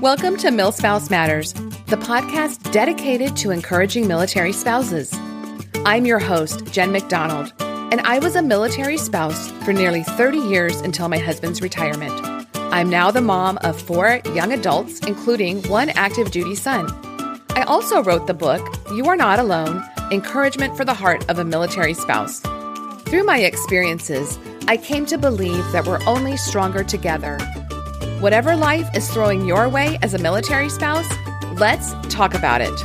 Welcome to MilSpouse Matters, the podcast dedicated to encouraging military spouses. I'm your host, Jen McDonald, and I was a military spouse for nearly 30 years until my husband's retirement. I'm now the mom of 4 young adults, including 1 active duty son. I also wrote the book, You Are Not Alone, Encouragement for the Heart of a Military Spouse. Through my experiences, I came to believe that we're only stronger together. Whatever life is throwing your way as a military spouse, let's talk about it.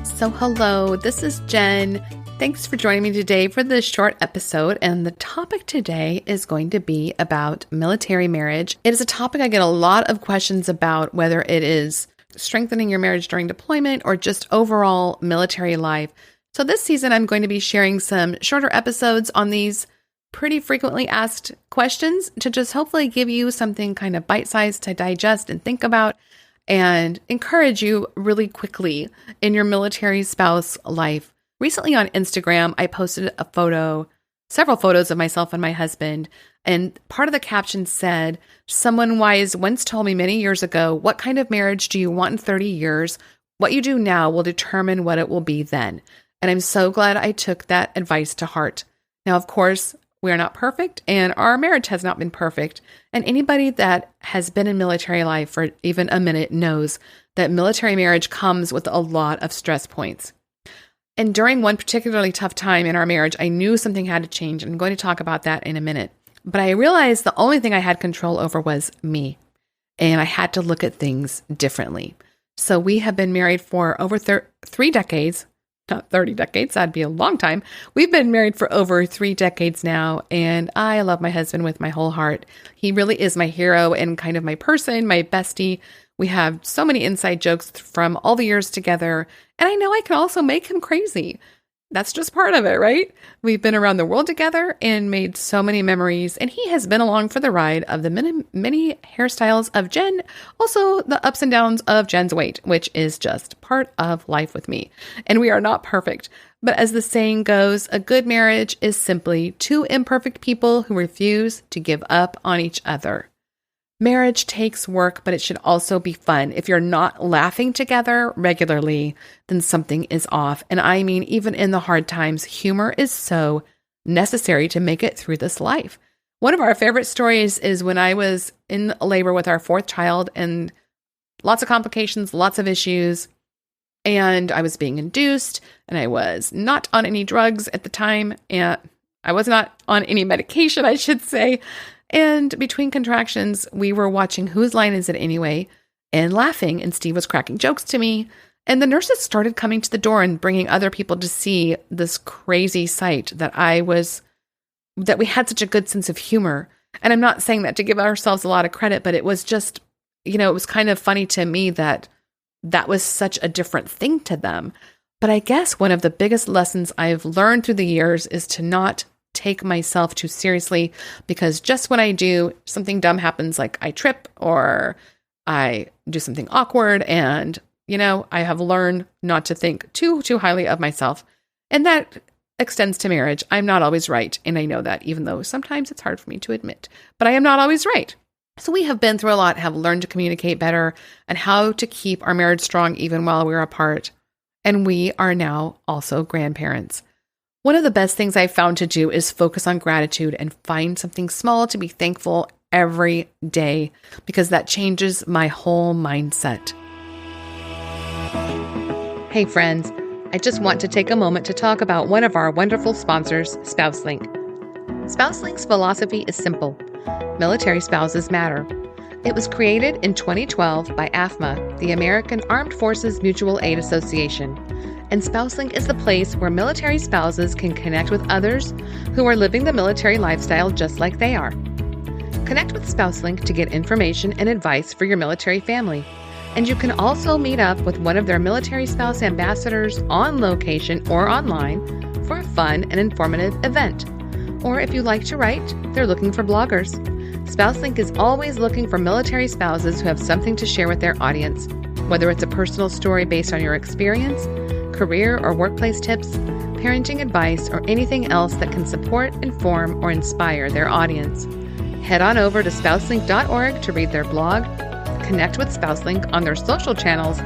So hello, this is Jen. Thanks for joining me today for this short episode. And the topic today is going to be about military marriage. It is a topic I get a lot of questions about, whether it is strengthening your marriage during deployment or just overall military life. So this season, I'm going to be sharing some shorter episodes on these pretty frequently asked questions to just hopefully give you something kind of bite-sized to digest and think about and encourage you really quickly in your military spouse life. Recently on Instagram, I posted several photos of myself and my husband, and part of the caption said, "Someone wise once told me many years ago, what kind of marriage do you want in 30 years? What you do now will determine what it will be then." And I'm so glad I took that advice to heart. Now, of course, we are not perfect, and our marriage has not been perfect. And anybody that has been in military life for even a minute knows that military marriage comes with a lot of stress points. And during one particularly tough time in our marriage, I knew something had to change. And I'm going to talk about that in a minute. But I realized the only thing I had control over was me. And I had to look at things differently. So we have been married for over 3 decades. Not 30 decades, that'd be a long time. We've been married for over 3 decades now, and I love my husband with my whole heart. He really is my hero and kind of my person, my bestie. We have so many inside jokes from all the years together, and I know I can also make him crazy. That's just part of it, right? We've been around the world together and made so many memories, and he has been along for the ride of the many hairstyles of Jen, also the ups and downs of Jen's weight, which is just part of life with me. And we are not perfect, but as the saying goes, a good marriage is simply 2 imperfect people who refuse to give up on each other. Marriage takes work, but it should also be fun. If you're not laughing together regularly, then something is off. And I mean, even in the hard times, humor is so necessary to make it through this life. One of our favorite stories is when I was in labor with our 4th child and lots of complications, lots of issues. And I was being induced, and I was not on any drugs at the time. And I was not on any medication, I should say. And between contractions, we were watching Whose Line Is It Anyway? And laughing, and Steve was cracking jokes to me. And the nurses started coming to the door and bringing other people to see this crazy sight that we had such a good sense of humor. And I'm not saying that to give ourselves a lot of credit, but it was just, it was kind of funny to me that was such a different thing to them. But I guess one of the biggest lessons I've learned through the years is to not take myself too seriously, because just when I do, something dumb happens, like I trip or I do something awkward, and I have learned not to think too highly of myself. And that extends to marriage. I'm not always right, and I know that, even though sometimes it's hard for me to admit, but I am not always right. So we have been through a lot, have learned to communicate better, and how to keep our marriage strong even while we're apart. And we are now also grandparents. One of the best things I've found to do is focus on gratitude and find something small to be thankful every day, because that changes my whole mindset. Hey friends, I just want to take a moment to talk about one of our wonderful sponsors, SpouseLink. SpouseLink's philosophy is simple. Military spouses matter. It was created in 2012 by AFMA, the American Armed Forces Mutual Aid Association. And SpouseLink is the place where military spouses can connect with others who are living the military lifestyle just like they are. Connect with SpouseLink to get information and advice for your military family. And you can also meet up with one of their military spouse ambassadors on location or online for a fun and informative event. Or if you like to write, they're looking for bloggers. SpouseLink is always looking for military spouses who have something to share with their audience, whether it's a personal story based on your experience, career or workplace tips, parenting advice, or anything else that can support, inform, or inspire their audience. Head on over to spouselink.org to read their blog, connect with SpouseLink on their social channels,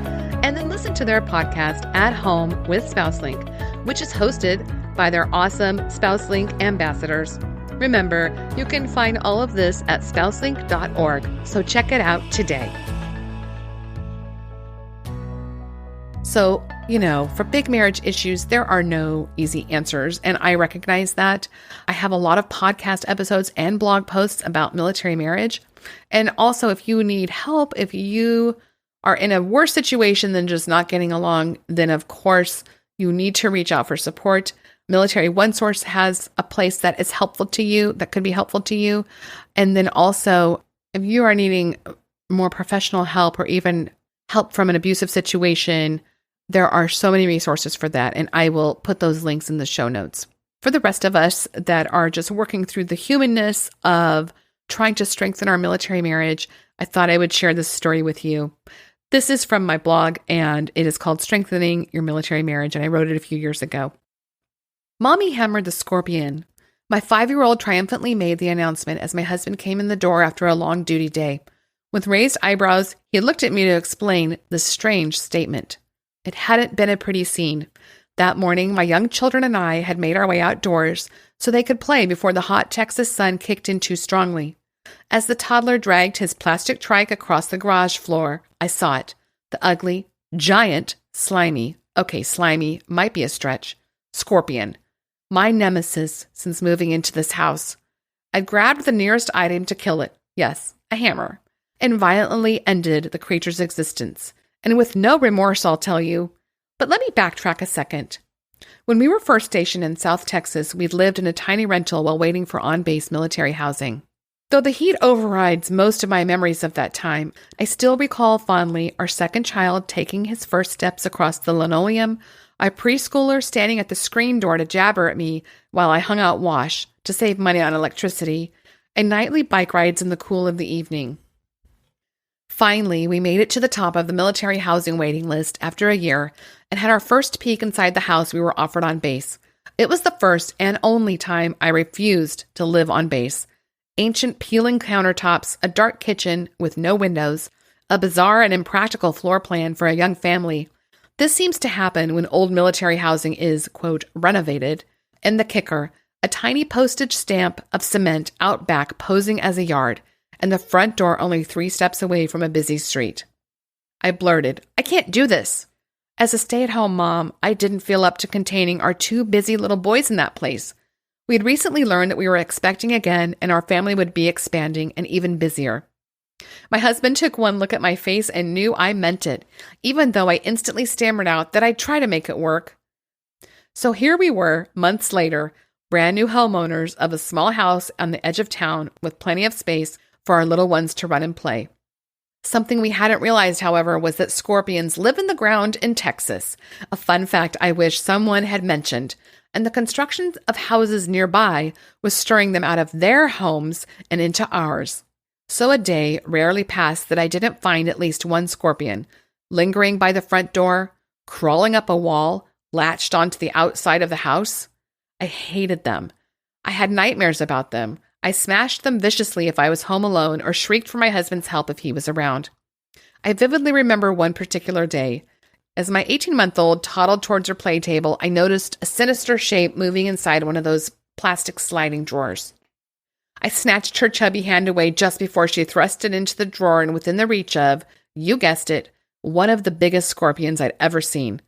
and then listen to their podcast, At Home with SpouseLink, which is hosted by their awesome SpouseLink ambassadors. Remember, you can find all of this at spouselink.org, so check it out today. So, for big marriage issues, there are no easy answers, and I recognize that. I have a lot of podcast episodes and blog posts about military marriage. And also, if you need help, if you are in a worse situation than just not getting along, then of course, you need to reach out for support. Military One Source has a place that is helpful to you, that could be helpful to you. And then also, if you are needing more professional help or even help from an abusive situation, there are so many resources for that, and I will put those links in the show notes. For the rest of us that are just working through the humanness of trying to strengthen our military marriage, I thought I would share this story with you. This is from my blog, and it is called Strengthening Your Military Marriage, and I wrote it a few years ago. Mommy hammered the scorpion. My 5-year-old triumphantly made the announcement as my husband came in the door after a long duty day. With raised eyebrows, he looked at me to explain this strange statement. It hadn't been a pretty scene. That morning, my young children and I had made our way outdoors so they could play before the hot Texas sun kicked in too strongly. As the toddler dragged his plastic trike across the garage floor, I saw it. The ugly, giant, slimy might be a stretch, scorpion. My nemesis since moving into this house. I grabbed the nearest item to kill it. Yes, a hammer. And violently ended the creature's existence. And with no remorse, I'll tell you. But let me backtrack a second. When we were first stationed in South Texas, we lived in a tiny rental while waiting for on-base military housing. Though the heat overrides most of my memories of that time, I still recall fondly our second child taking his first steps across the linoleum, our preschooler standing at the screen door to jabber at me while I hung out wash to save money on electricity, and nightly bike rides in the cool of the evening. Finally, we made it to the top of the military housing waiting list after a year and had our first peek inside the house we were offered on base. It was the first and only time I refused to live on base. Ancient peeling countertops, a dark kitchen with no windows, a bizarre and impractical floor plan for a young family. This seems to happen when old military housing is, quote, renovated. And the kicker, a tiny postage stamp of cement out back posing as a yard, and the front door only 3 steps away from a busy street. I blurted, I can't do this. As a stay-at-home mom, I didn't feel up to containing our 2 busy little boys in that place. We had recently learned that we were expecting again, and our family would be expanding and even busier. My husband took one look at my face and knew I meant it, even though I instantly stammered out that I'd try to make it work. So here we were, months later, brand new homeowners of a small house on the edge of town with plenty of space for our little ones to run and play. Something we hadn't realized, however, was that scorpions live in the ground in Texas, a fun fact I wish someone had mentioned, and the construction of houses nearby was stirring them out of their homes and into ours. So a day rarely passed that I didn't find at least one scorpion, lingering by the front door, crawling up a wall, latched onto the outside of the house. I hated them. I had nightmares about them. I smashed them viciously if I was home alone or shrieked for my husband's help if he was around. I vividly remember one particular day. As my 18-month-old toddled towards her play table, I noticed a sinister shape moving inside one of those plastic sliding drawers. I snatched her chubby hand away just before she thrust it into the drawer and within the reach of, you guessed it, one of the biggest scorpions I'd ever seen.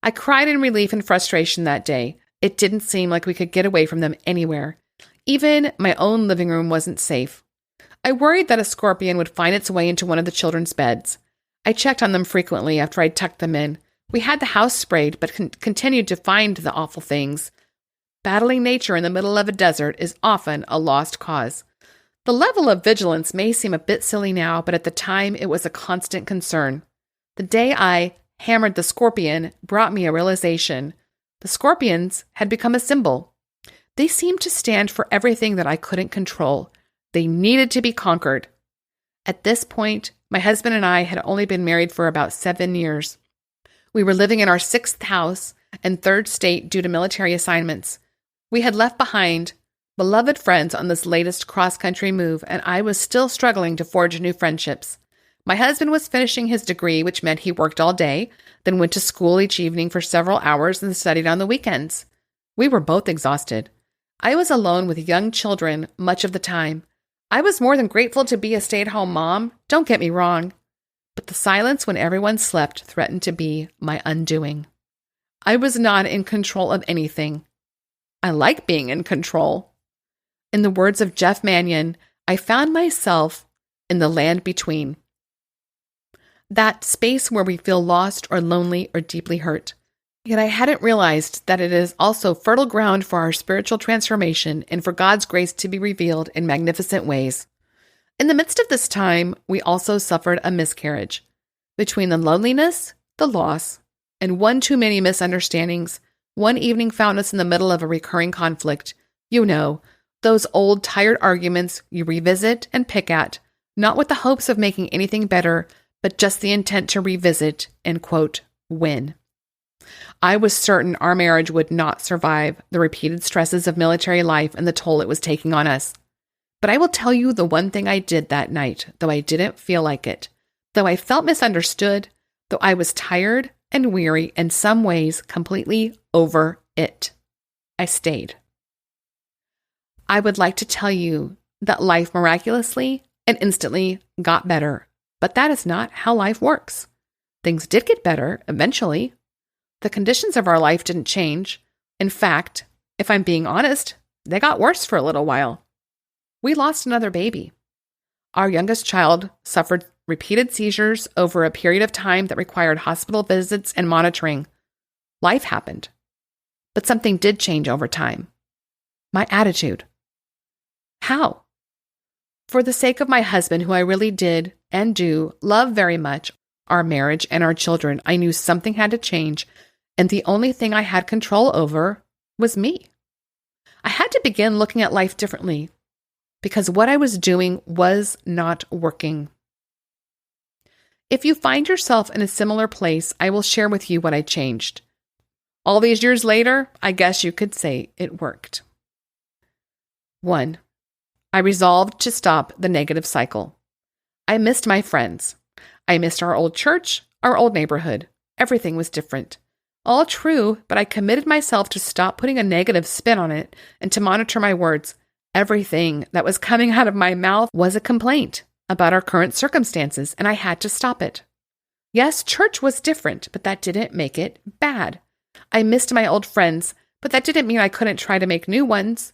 I cried in relief and frustration that day. It didn't seem like we could get away from them anywhere. Even my own living room wasn't safe. I worried that a scorpion would find its way into one of the children's beds. I checked on them frequently after I'd tucked them in. We had the house sprayed, but continued to find the awful things. Battling nature in the middle of a desert is often a lost cause. The level of vigilance may seem a bit silly now, but at the time it was a constant concern. The day I hammered the scorpion brought me a realization. The scorpions had become a symbol. They seemed to stand for everything that I couldn't control. They needed to be conquered. At this point, my husband and I had only been married for about 7 years. We were living in our 6th house and 3rd state due to military assignments. We had left behind beloved friends on this latest cross-country move, and I was still struggling to forge new friendships. My husband was finishing his degree, which meant he worked all day, then went to school each evening for several hours and studied on the weekends. We were both exhausted. I was alone with young children much of the time. I was more than grateful to be a stay-at-home mom, don't get me wrong. But the silence when everyone slept threatened to be my undoing. I was not in control of anything. I like being in control. In the words of Jeff Mannion, I found myself in the land between. That space where we feel lost or lonely or deeply hurt. Yet I hadn't realized that it is also fertile ground for our spiritual transformation and for God's grace to be revealed in magnificent ways. In the midst of this time, we also suffered a miscarriage. Between the loneliness, the loss, and one too many misunderstandings, one evening found us in the middle of a recurring conflict. You know, those old tired arguments you revisit and pick at, not with the hopes of making anything better, but just the intent to revisit and, quote, win. I was certain our marriage would not survive the repeated stresses of military life and the toll it was taking on us. But I will tell you the one thing I did that night, though I didn't feel like it, though I felt misunderstood, though I was tired and weary, in some ways completely over it. I stayed. I would like to tell you that life miraculously and instantly got better. But that is not how life works. Things did get better eventually. The conditions of our life didn't change. In fact, if I'm being honest, they got worse for a little while. We lost another baby. Our youngest child suffered repeated seizures over a period of time that required hospital visits and monitoring. Life happened. But something did change over time. My attitude. How? For the sake of my husband, who I really did and do love very much, our marriage and our children, I knew something had to change, and the only thing I had control over was me. I had to begin looking at life differently, because what I was doing was not working. If you find yourself in a similar place, I will share with you what I changed. All these years later, I guess you could say it worked. 1. I resolved to stop the negative cycle. I missed my friends. I missed our old church, our old neighborhood. Everything was different. All true, but I committed myself to stop putting a negative spin on it and to monitor my words. Everything that was coming out of my mouth was a complaint about our current circumstances, and I had to stop it. Yes, church was different, but that didn't make it bad. I missed my old friends, but that didn't mean I couldn't try to make new ones.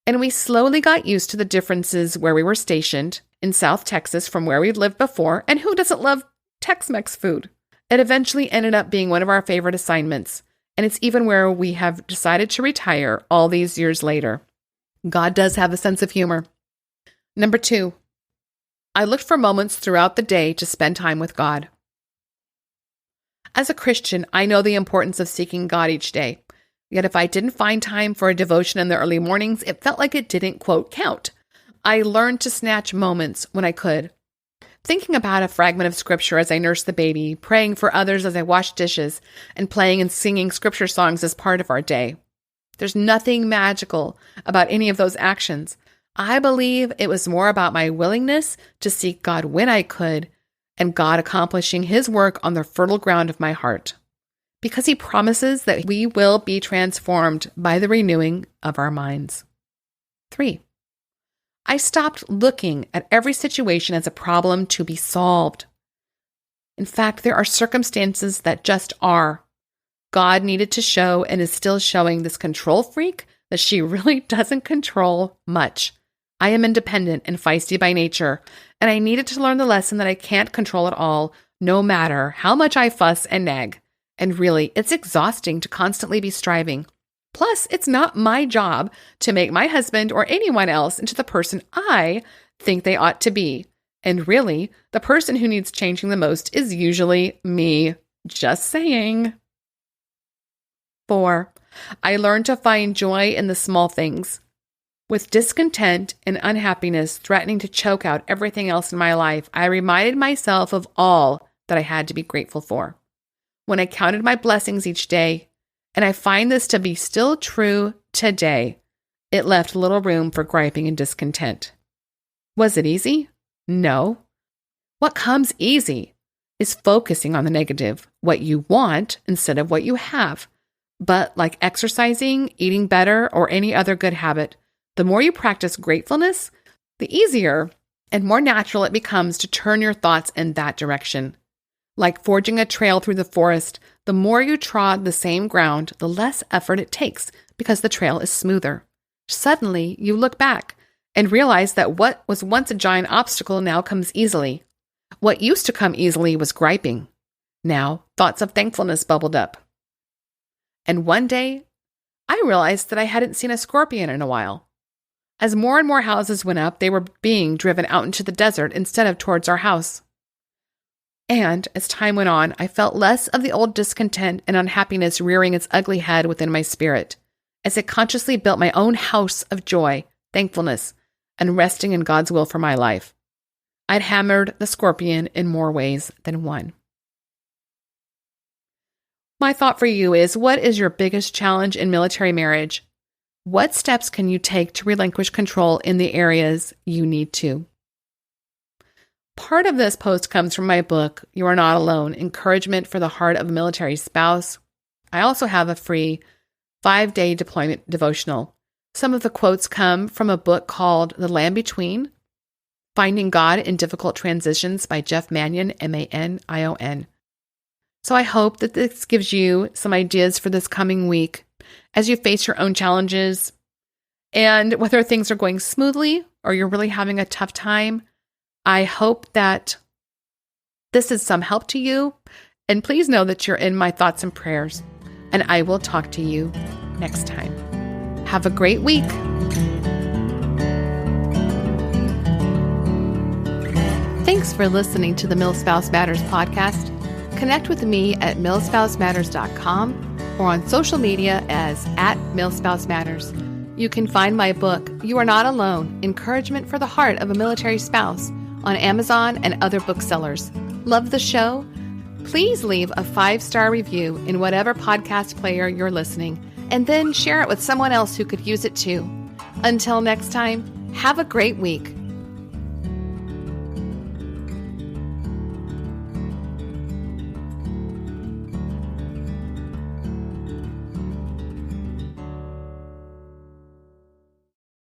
And we slowly got used to the differences where we were stationed in South Texas from where we'd lived before, and who doesn't love Tex-Mex food? It eventually ended up being one of our favorite assignments, and it's even where we have decided to retire all these years later. God does have a sense of humor. 2, I looked for moments throughout the day to spend time with God. As a Christian, I know the importance of seeking God each day. Yet if I didn't find time for a devotion in the early mornings, it felt like it didn't, quote, count. I learned to snatch moments when I could. Thinking about a fragment of scripture as I nursed the baby, praying for others as I washed dishes, and playing and singing scripture songs as part of our day. There's nothing magical about any of those actions. I believe it was more about my willingness to seek God when I could, and God accomplishing His work on the fertile ground of my heart. Because He promises that we will be transformed by the renewing of our minds. 3, I stopped looking at every situation as a problem to be solved. In fact, there are circumstances that just are. God needed to show and is still showing this control freak that she really doesn't control much. I am independent and feisty by nature, and I needed to learn the lesson that I can't control it all, no matter how much I fuss and nag. And really, it's exhausting to constantly be striving. Plus, it's not my job to make my husband or anyone else into the person I think they ought to be. And really, the person who needs changing the most is usually me. Just saying. 4, I learned to find joy in the small things. With discontent and unhappiness threatening to choke out everything else in my life, I reminded myself of all that I had to be grateful for. When I counted my blessings each day, and I find this to be still true today, It left little room for griping and discontent. Was it easy? No. What comes easy is focusing on the negative, what you want instead of what you have. But like exercising, eating better, or any other good habit, the more you practice gratefulness, the easier and more natural it becomes to turn your thoughts in that direction. Like forging a trail through the forest, the more you trod the same ground, the less effort it takes because the trail is smoother. Suddenly, you look back and realize that what was once a giant obstacle now comes easily. What used to come easily was griping. Now, thoughts of thankfulness bubbled up. And one day, I realized that I hadn't seen a scorpion in a while. As more and more houses went up, they were being driven out into the desert instead of towards our house. And as time went on, I felt less of the old discontent and unhappiness rearing its ugly head within my spirit, as I consciously built my own house of joy, thankfulness, and resting in God's will for my life. I'd hammered the scorpion in more ways than one. My thought for you is, what is your biggest challenge in military marriage? What steps can you take to relinquish control in the areas you need to? Part of this post comes from my book, You Are Not Alone, Encouragement for the Heart of a Military Spouse. I also have a free 5-day deployment devotional. Some of the quotes come from a book called The Land Between, Finding God in Difficult Transitions by Jeff Manion, Manion. So I hope that this gives you some ideas for this coming week as you face your own challenges. And whether things are going smoothly or you're really having a tough time, I hope that this is some help to you. And please know that you're in my thoughts and prayers. And I will talk to you next time. Have a great week. Thanks for listening to the MilSpouse Matters podcast. Connect with me at milspousematters.com or on social media as @milspousematters. You can find my book, You Are Not Alone, Encouragement for the Heart of a Military Spouse, on Amazon and other booksellers. Love the show? Please leave a 5-star review in whatever podcast player you're listening, and then share it with someone else who could use it too. Until next time, have a great week.